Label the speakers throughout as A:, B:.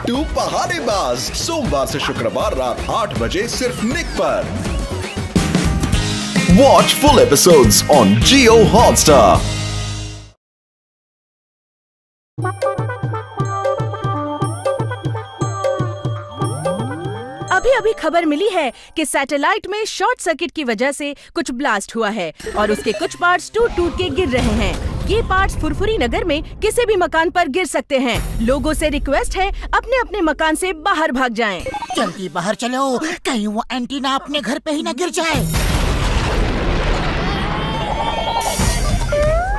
A: बिट्टू पहाड़ीबाज सोमवार से शुक्रवार रात 8 बजे सिर्फ निक पर। Watch full episodes on Jio Hotstar।
B: अभी अभी खबर मिली है कि सैटेलाइट में शॉर्ट सर्किट की वजह से कुछ ब्लास्ट हुआ है और उसके कुछ पार्ट्स टूट टूट के गिर रहे हैं। ये पार्ट्स फुरफुरी नगर में किसी भी मकान पर गिर सकते हैं। लोगों से रिक्वेस्ट है अपने अपने मकान से बाहर भाग जाएं।
C: जल्दी बाहर चलो, कहीं वो एंटीना अपने घर पे ही न गिर जाए।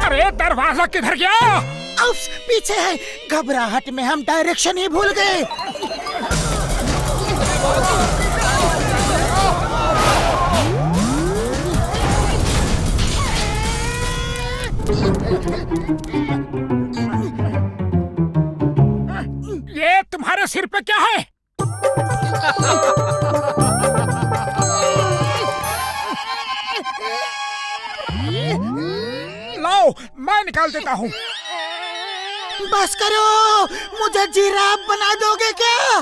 D: अरे दरवाजा किधर गया?
C: उफ्स, पीछे है। घबराहट में हम डायरेक्शन ही भूल गए।
D: ये तुम्हारे सिर पे क्या है? लाओ, मैं निकाल देता हूँ।
C: बस करो, मुझे जिराफ बना दोगे क्या?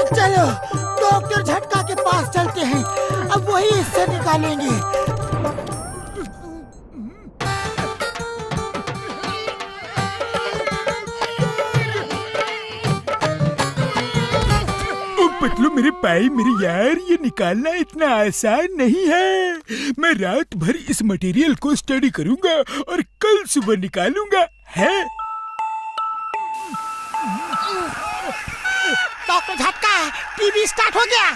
C: चलो, डॉक्टर झटका के पास चलते हैं। अब वही इससे निकालेंगे।
D: पतलू मेरे भाई मेरे यार, ये निकालना इतना आसान नहीं है। मैं रात भर इस मटेरियल को स्टडी करूंगा और कल सुबह निकालूंगा। है
C: डॉक्टर झटका, टीवी स्टार्ट हो गया।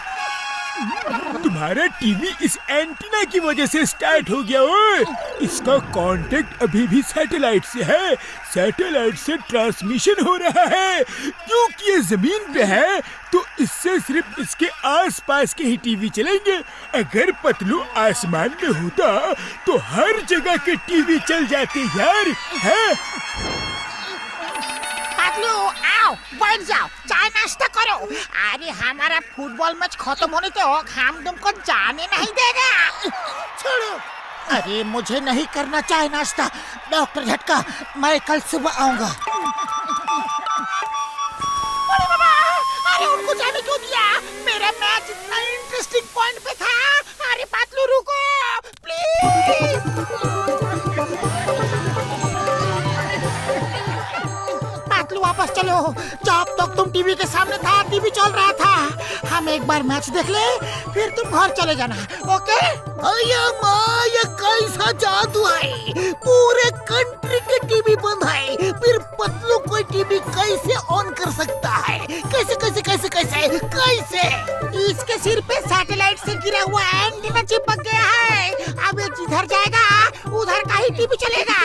D: तुम्हारा टीवी इस एंटीना की वजह से स्टार्ट हो गया। ओए, इसका कांटेक्ट अभी भी सैटेलाइट से है। सैटेलाइट से ट्रांसमिशन हो रहा है। क्योंकि ये जमीन पे है तो इससे सिर्फ इसके आसपास के ही टीवी चलेंगे। अगर पतलू आसमान में होता तो हर जगह के टीवी चल जाते यार। है
C: पतलू, आओ, बैठ जाओ, चाय नाश्ता करो। अरे हमारा फुटबॉल मैच खत्म होने तक हम तुमको जाने नहीं देगा। छोड़ो। अरे मुझे नहीं करना चाय नाश्ता। डॉक्टर झटका, मैं कल सुबह आऊंगा। अरे बाबा, अरे उनको जाने क्यों दिया? मेरा मैच इतना इंटरेस्टिंग पॉइंट पे था। अरे पतलू रुको प्लीज। पतलू वापस चलो। जब तक तुम टीवी के सामने था, टीवी चल रहा था। हम एक बार मैच देख ले, फिर तुम घर चले जाना, ओके? अय्या माँ, ये कैसा जादू है? पूरे कंट्री के टीवी बंद है, फिर पतलू कोई टीवी कैसे ऑन कर सकता है? कैसे कैसे कैसे कैसे कैसे? इसके सिर पे सैटेलाइट से गिरा हुआ एंटीना चिपक गया है। अब ये जिधर जाएगा उधर का ही टीवी चलेगा।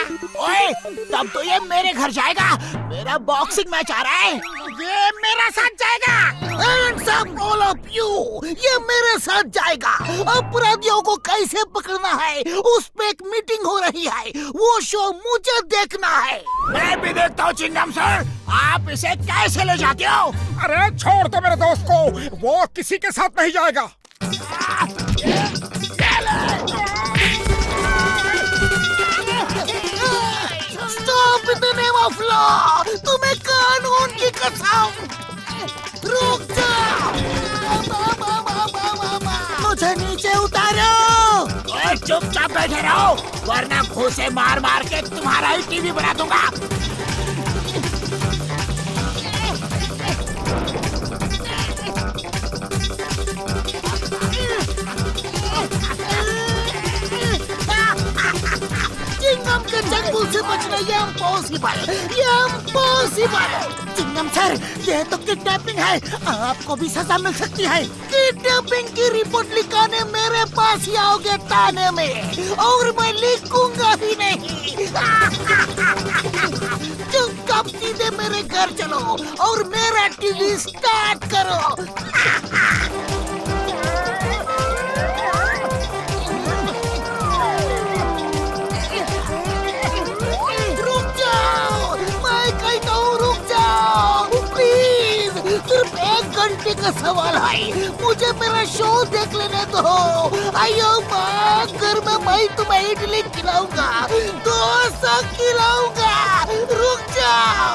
C: ओए, तब तो ये मेरे घर जाएगा। मेरा बॉक्सिंग मैच आ रहा है, ये मेरा साथ जाएगा। Hands up all of you, ये मेरे साथ जाएगा। अपराधियों को कैसे पकड़ना है उस पे एक मीटिंग हो रही है। वो शो मुझे देखना है। मैं भी देखता हूँ चिंगम सर, आप इसे कैसे ले जाते हो?
D: अरे छोड़ दो मेरे दोस्त को, वो किसी के साथ नहीं जाएगा।
C: Stop in the name of law! तुम्हें कानून की कसम! रुक जाओ! मुझे नीचे उतारो! चुपचाप बैठे रहो, वरना घूंसे मार मार के तुम्हारा ही टीवी बना दूंगा। चिंगम के चंगुल से बचना ये इम्पॉसिबल। चिंगम सर, ये तो किडनैपिंग है। आपको भी सजा मिल सकती है। किडनैपिंग की रिपोर्ट लिखाने मेरे पास ही आओगे थाने में, और मैं लिखूंगा ही नहीं। चुपचाप सीधे मेरे घर चलो और मेरा टीवी स्टार्ट करो। सिर्फ 1 घंटे का सवाल है, मुझे मेरा शो देख लेने दो। आयो माँ, घर में मैं तुम्हें इडली खिलाऊंगा, डोसा खिलाऊंगा, रुक जाओ।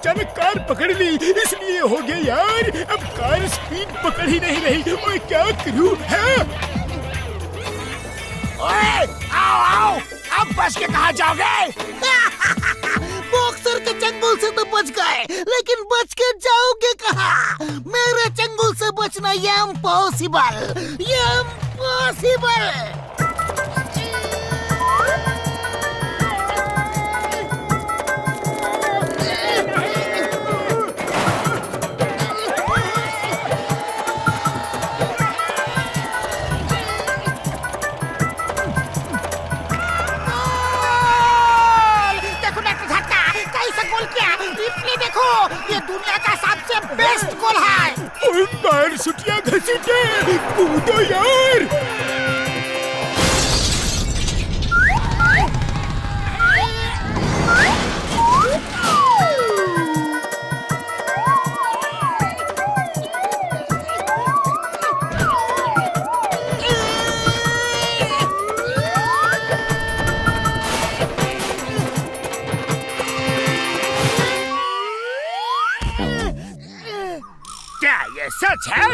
D: अचानक कार पकड़ ली, इसलिए हो गया यार। अब कार स्पीड पकड़ ही नहीं रही, और क्या करूं? है
C: ओए, आओ आओ, अब बच के कहाँ जाओगे? बॉक्सर के चंगुल से तो बच गए, लेकिन बच के जाओगे कहाँ? मेरे चंगुल से बचना ये इम्पॉसिबल, ये इम्पॉसिबल। देखो, ये दुनिया का सबसे बेस्ट गोल है।
D: और पैर सुटिया घसीटे, कूदो यार।
C: सच है?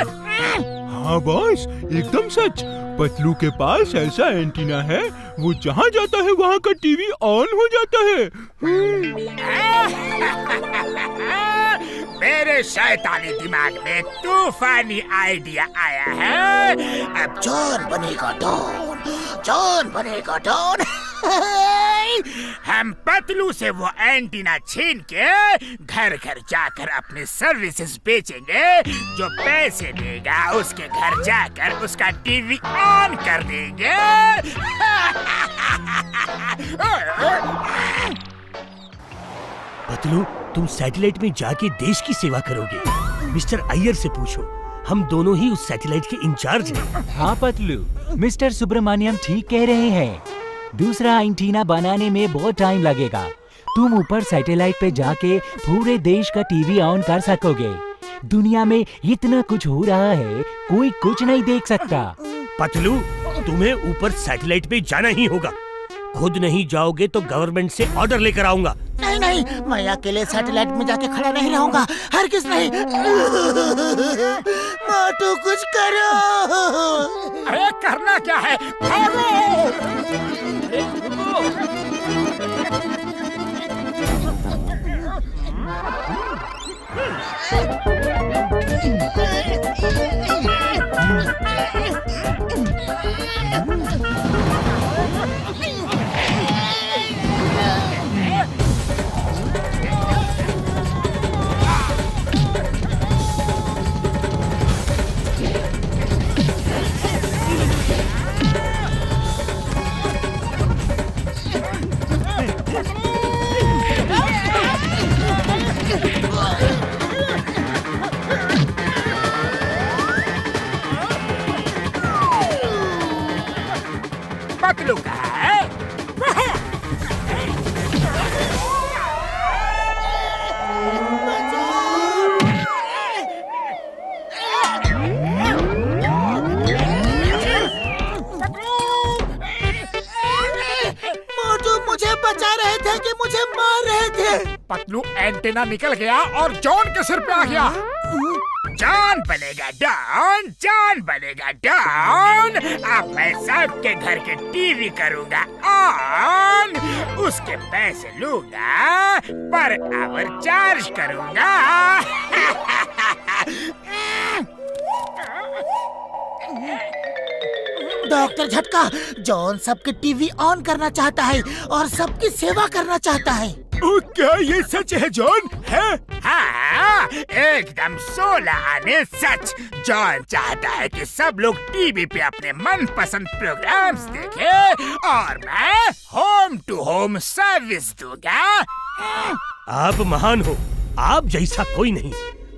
D: हाँ बॉस, एकदम सच। पतलू के पास ऐसा एंटीना है, वो जहाँ जाता है वहाँ का टीवी ऑन हो जाता है।
C: मेरे शैतानी दिमाग में तूफानी आइडिया आया है। अब जॉन बनेगा डॉन, जॉन बनेगा डॉन। हम पतलू से वो एंटीना छीन के घर घर जाकर अपनी सर्विसेज बेचेंगे। जो पैसे देगा उसके घर जाकर उसका टीवी ऑन कर देंगे।
E: पतलू, तुम सैटेलाइट में जाके देश की सेवा करोगे। मिस्टर अय्यर से पूछो, हम दोनों ही उस सैटेलाइट के इंचार्ज हैं।
F: हाँ पतलू, मिस्टर सुब्रमण्यम ठीक कह रहे हैं। दूसरा एंटीना बनाने में बहुत टाइम लगेगा। तुम ऊपर सैटेलाइट पे जाके पूरे देश का टीवी ऑन कर सकोगे। दुनिया में इतना कुछ हो रहा है, कोई कुछ नहीं देख सकता।
E: पतलू, तुम्हें ऊपर सैटेलाइट पे जाना ही होगा। खुद नहीं जाओगे तो गवर्नमेंट से ऑर्डर लेकर आऊंगा।
C: नहीं नहीं, मैं अकेले सैटेलाइट में जाके खड़ा नहीं रहूंगा, हरगिज़ नहीं। मोटू कुछ करो। अरे करना क्या है, भागो। पतलू कहाँ है? मोटू मुझे बचा रहे थे कि मुझे मार रहे थे? पतलू, एंटीना निकल गया और जॉन के सिर पे आ गया। जॉन बनेगा डॉन, जॉन बनेगा डॉन। अब मैं सबके घर के टीवी करूंगा ऑन, उसके पैसे लूंगा, पर आवर चार्ज करूंगा। डॉक्टर झटका, जॉन सबके टीवी ऑन करना चाहता है और सबकी सेवा करना चाहता है।
D: ओ, क्या ये सच है जॉन? है?
C: हाँ, एकदम 16 आने सच। जॉन चाहता है कि सब लोग टीवी पे अपने मनपसंद प्रोग्राम्स देखें और मैं होम टू होम सर्विस दूंगा।
E: आप महान हो, आप जैसा कोई नहीं।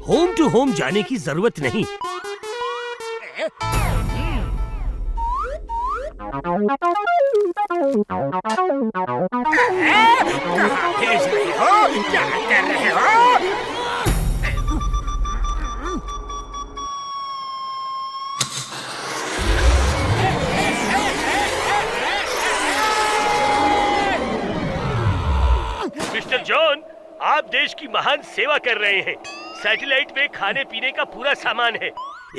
E: होम टू होम जाने की जरूरत नहीं।
C: कहाँ भेज रहे हो? क्या कर रहे हो?
E: मिस्टर जॉन, आप देश की महान सेवा कर रहे हैं। सैटेलाइट में खाने पीने का पूरा सामान है।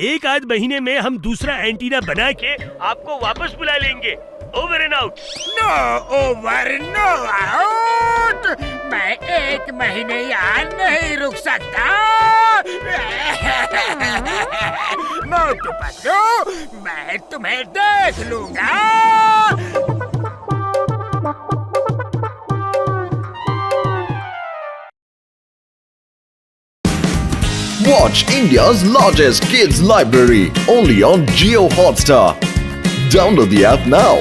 E: एक आध महीने में हम दूसरा एंटीना बना के आपको वापस बुला लेंगे। Over and out.
C: No over no out. मैं 1 महीने यहाँ नहीं रुक सकता। मोटू पतलू, मैं तुम्हें देख लूंगा।
A: Watch India's largest kids library only on Jio Hotstar. Download the app now.